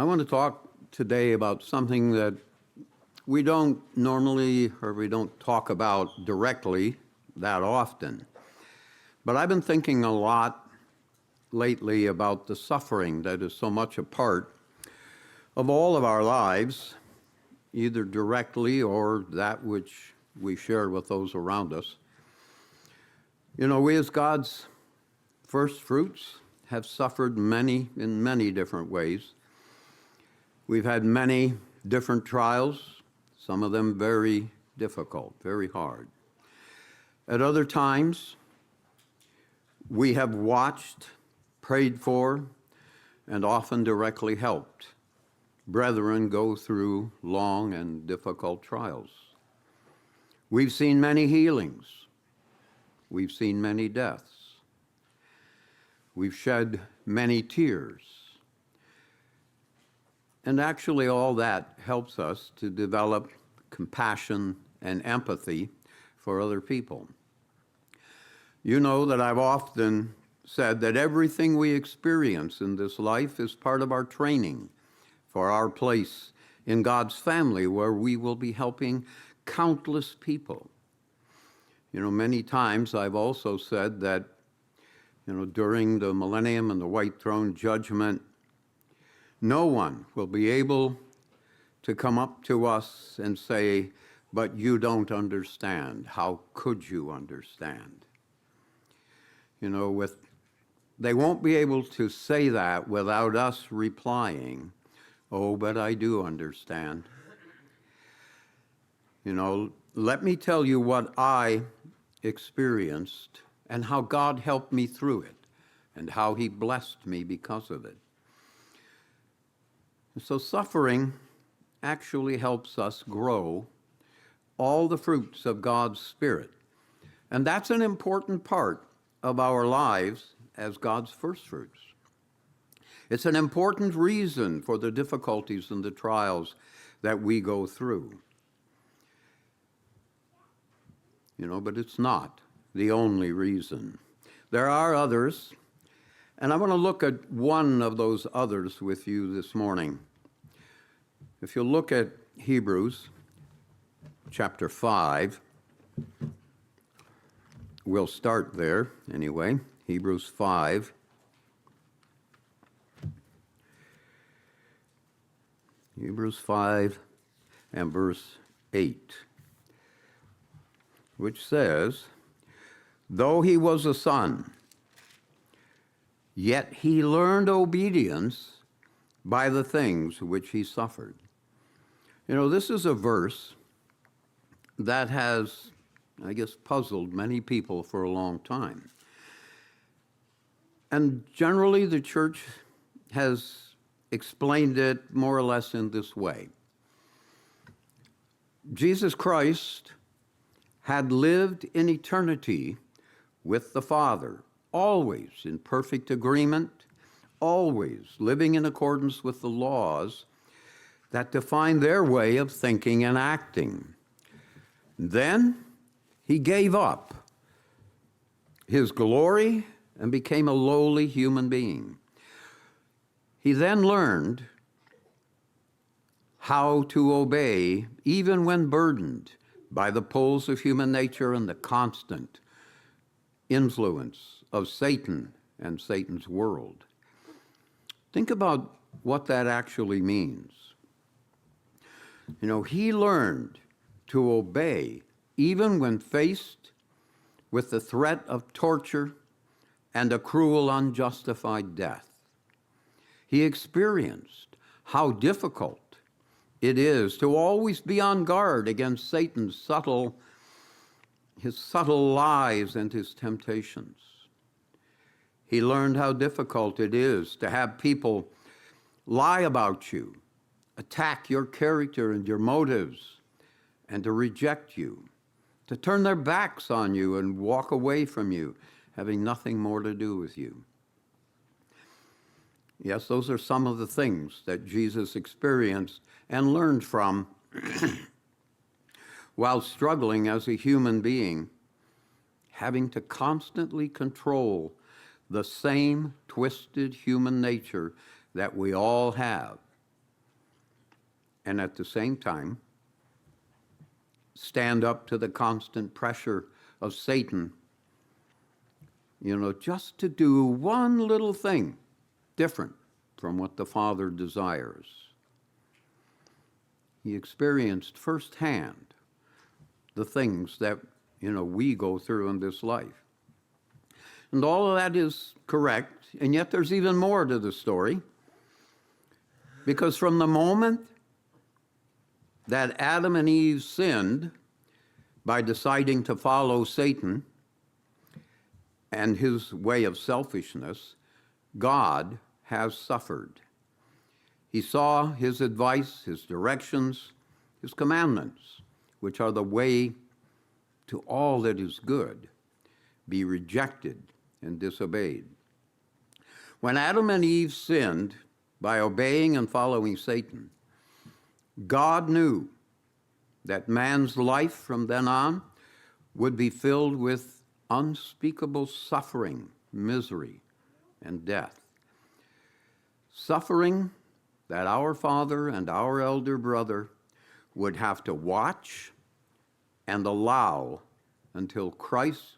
I want to talk today about something that we don't normally or we don't talk about directly that often. But I've been thinking a lot lately about the suffering that is so much a part of all of our lives, either directly or that which we share with those around us. You know, we as God's first fruits have suffered in many different ways. We've had many different trials, some of them very difficult, very hard. At other times, we have watched, prayed for, and often directly helped brethren go through long and difficult trials. We've seen many healings. We've seen many deaths. We've shed many tears. And actually all that helps us to develop compassion and empathy for other people. You know that I've often said that everything we experience in this life is part of our training for our place in God's family, where we will be helping countless people. You know, many times I've also said that, during the millennium and the white throne judgment, no one will be able to come up to us and say, "But you don't understand. How could you understand?" They won't be able to say that without us replying, "Oh, but I do understand." Let me tell you what I experienced and how God helped me through it and how he blessed me because of it. So suffering actually helps us grow all the fruits of God's Spirit. And that's an important part of our lives as God's first fruits. It's an important reason for the difficulties and the trials that we go through. But it's not the only reason. There are others, and I want to look at one of those others with you this morning. If you look at Hebrews chapter 5, we'll start there anyway. Hebrews 5. Hebrews 5 and verse 8, which says, "Though he was a son, yet he learned obedience by the things which he suffered." This is a verse that has, puzzled many people for a long time. And generally, the church has explained it more or less in this way. Jesus Christ had lived in eternity with the Father, always in perfect agreement, always living in accordance with the laws that define their way of thinking and acting. Then he gave up his glory and became a lowly human being. He then learned how to obey even when burdened by the pulls of human nature and the constant influence of Satan and Satan's world. Think about what that actually means. He learned to obey even when faced with the threat of torture and a cruel, unjustified death. He experienced how difficult it is to always be on guard against Satan's subtle lies and his temptations. He learned how difficult it is to have people lie about you, attack your character and your motives, and to reject you, to turn their backs on you and walk away from you, having nothing more to do with you. Yes, those are some of the things that Jesus experienced and learned from while struggling as a human being, having to constantly control the same twisted human nature that we all have and at the same time stand up to the constant pressure of Satan, just to do one little thing different from what the Father desires. He experienced firsthand the things that, we go through in this life. And all of that is correct, and yet there's even more to the story. Because from the moment that Adam and Eve sinned by deciding to follow Satan and his way of selfishness, God has suffered. He saw his advice, his directions, his commandments, which are the way to all that is good, be rejected and disobeyed. When Adam and Eve sinned by obeying and following Satan, God knew that man's life from then on would be filled with unspeakable suffering, misery, and death. Suffering that our father and our elder brother would have to watch and allow until Christ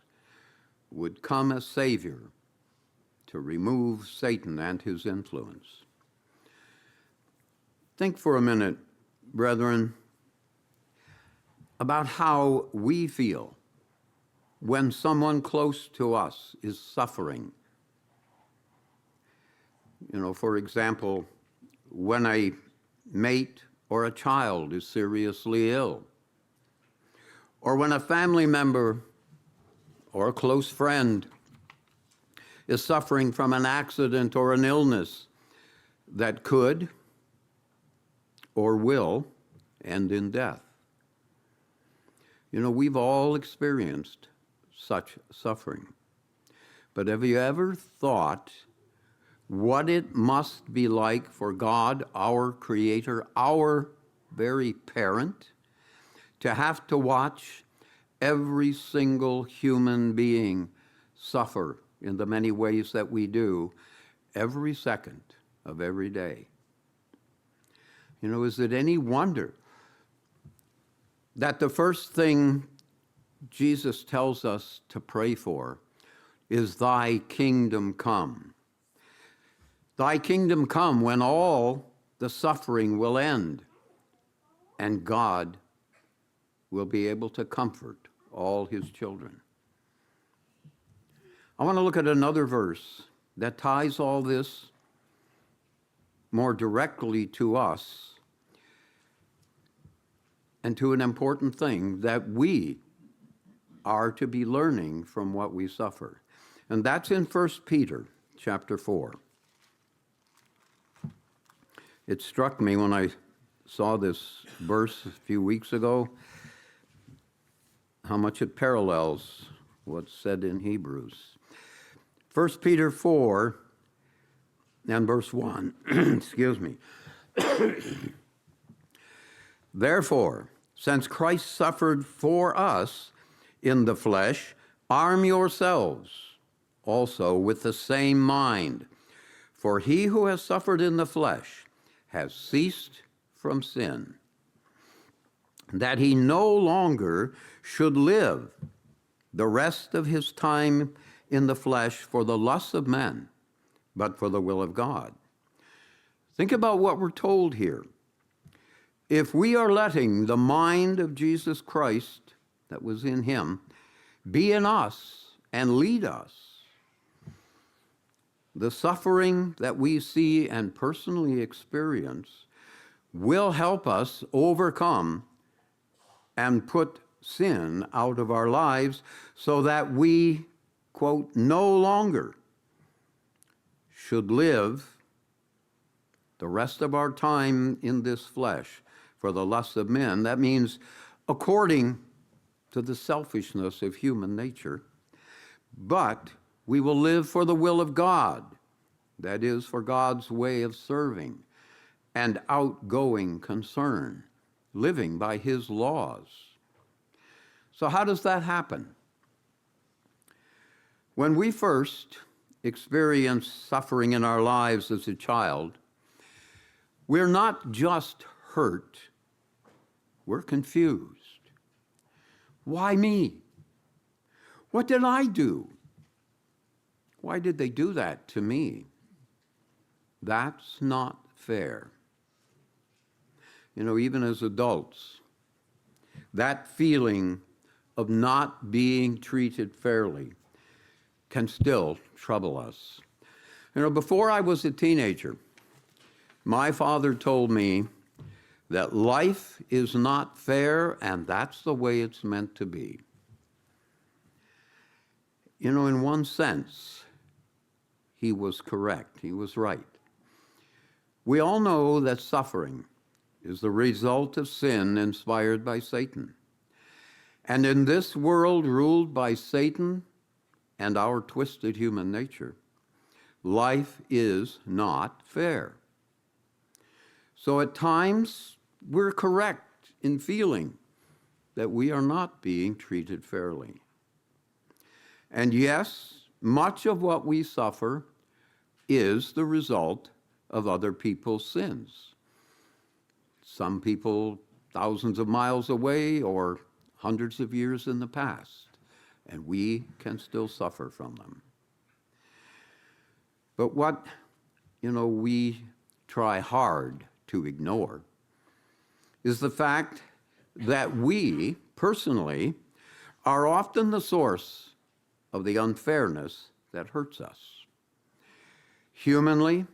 would come as Savior to remove Satan and his influence. Think for a minute, brethren, about how we feel when someone close to us is suffering. For example, when a mate or a child is seriously ill, or when a family member or a close friend is suffering from an accident or an illness that could or will end in death. We've all experienced such suffering. But have you ever thought what it must be like for God, our Creator, our very parent, to have to watch every single human being suffer in the many ways that we do every second of every day? Is it any wonder that the first thing Jesus tells us to pray for is thy kingdom come? Thy kingdom come when all the suffering will end and God will be able to comfort all his children. I want to look at another verse that ties all this more directly to us and to an important thing that we are to be learning from what we suffer. And that's in 1 Peter chapter 4. It struck me when I saw this verse a few weeks ago, how much it parallels what's said in Hebrews. 1 Peter 4 and verse 1, excuse me. Therefore, since Christ suffered for us in the flesh, arm yourselves also with the same mind. For he who has suffered in the flesh has ceased from sin, that he no longer should live the rest of his time in the flesh for the lusts of men, but for the will of God. Think about what we're told here. If we are letting the mind of Jesus Christ that was in him be in us and lead us, the suffering that we see and personally experience will help us overcome and put sin out of our lives so that we, quote, no longer should live the rest of our time in this flesh for the lusts of men. That means according to the selfishness of human nature, but we will live for the will of God, that is, for God's way of serving and outgoing concern, living by his laws. So how does that happen? When we first experience suffering in our lives as a child, we're not just hurt. We're confused. Why me? What did I do? Why did they do that to me? That's not fair. You know, even as adults, that feeling of not being treated fairly can still trouble us. You know, before I was a teenager, my father told me that life is not fair and that's the way it's meant to be. You know, in one sense, he was correct. He was right. We all know that suffering is the result of sin inspired by Satan. And in this world ruled by Satan and our twisted human nature, life is not fair. So at times, we're correct in feeling that we are not being treated fairly. And yes, much of what we suffer is the result of other people's sins. Some people thousands of miles away or hundreds of years in the past, and we can still suffer from them. But what, we try hard to ignore is the fact that we, personally, are often the source of the unfairness that hurts us. Humanly,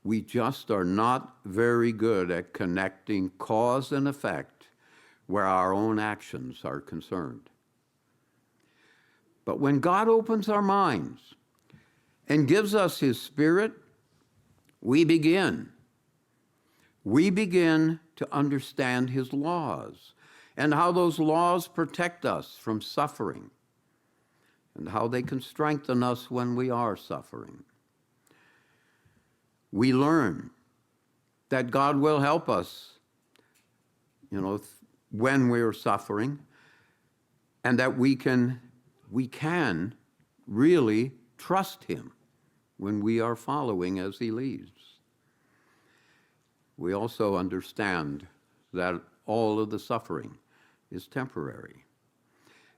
we just are not very good at connecting cause and effect where our own actions are concerned. But when God opens our minds and gives us His Spirit, we begin to understand His laws and how those laws protect us from suffering and how they can strengthen us when we are suffering. We learn that God will help us, when we're suffering, and that we can really trust Him when we are following as He leads. We also understand that all of the suffering is temporary.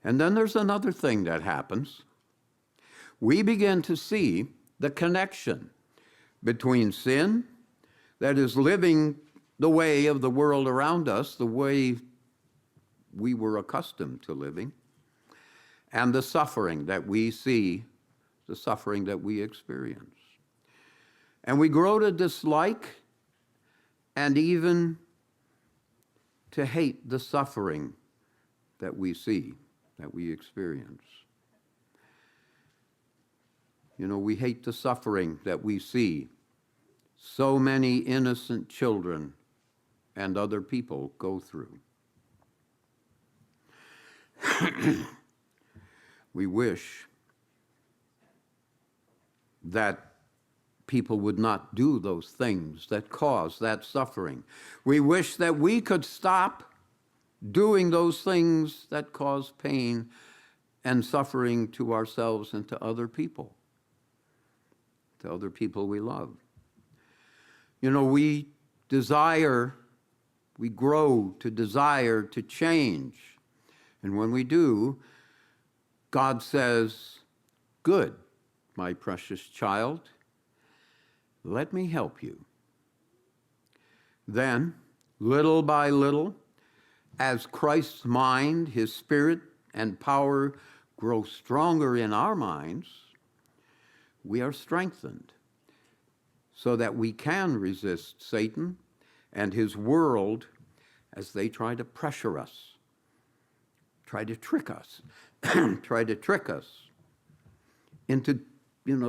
And then there's another thing that happens. We begin to see the connection between sin, that is living the way of the world around us, the way we were accustomed to living, and the suffering that we see, the suffering that we experience. And we grow to dislike and even to hate the suffering that we see, that we experience. We hate the suffering that we see so many innocent children and other people go through. We wish that people would not do those things that cause that suffering. We wish that we could stop doing those things that cause pain and suffering to ourselves and to other people we love. We grow to desire to change. And when we do, God says, "Good, my precious child, let me help you." Then, little by little, as Christ's mind, His Spirit, and power grow stronger in our minds, we are strengthened so that we can resist Satan and his world as they try to pressure us, try to trick us, into,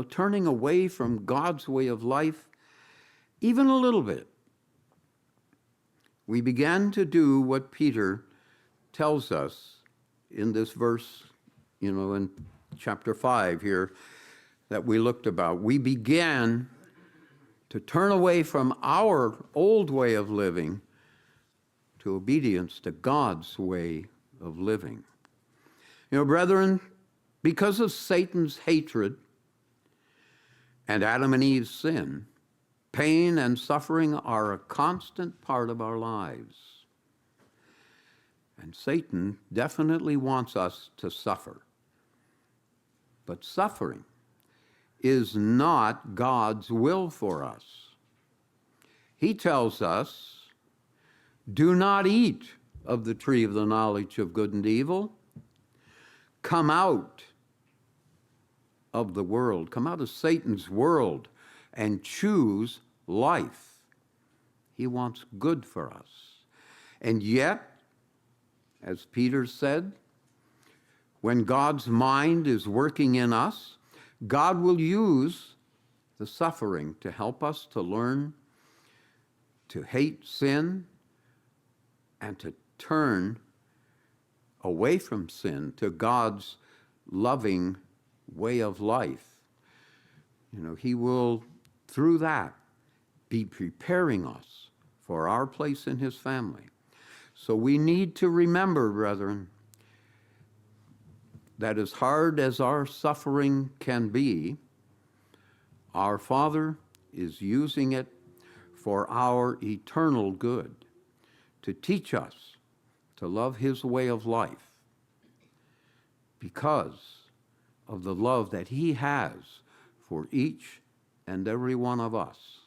turning away from God's way of life, even a little bit. We began to do what Peter tells us in this verse, in chapter 5 here that we looked about. We began to turn away from our old way of living to obedience to God's way of living. Brethren, because of Satan's hatred and Adam and Eve's sin, Pain and suffering are a constant part of our lives. And Satan definitely wants us to suffer. But suffering is not God's will for us. He tells us, do not eat of the tree of the knowledge of good and evil. Come out of the world, come out of Satan's world, and choose life. He wants good for us. And yet, as Peter said, when God's mind is working in us, God will use the suffering to help us to learn to hate sin and to turn away from sin to God's loving way of life. He will, through that, be preparing us for our place in his family. So we need to remember, brethren, that as hard as our suffering can be, our Father is using it for our eternal good, to teach us to love his way of life because of the love that he has for each and every one of us.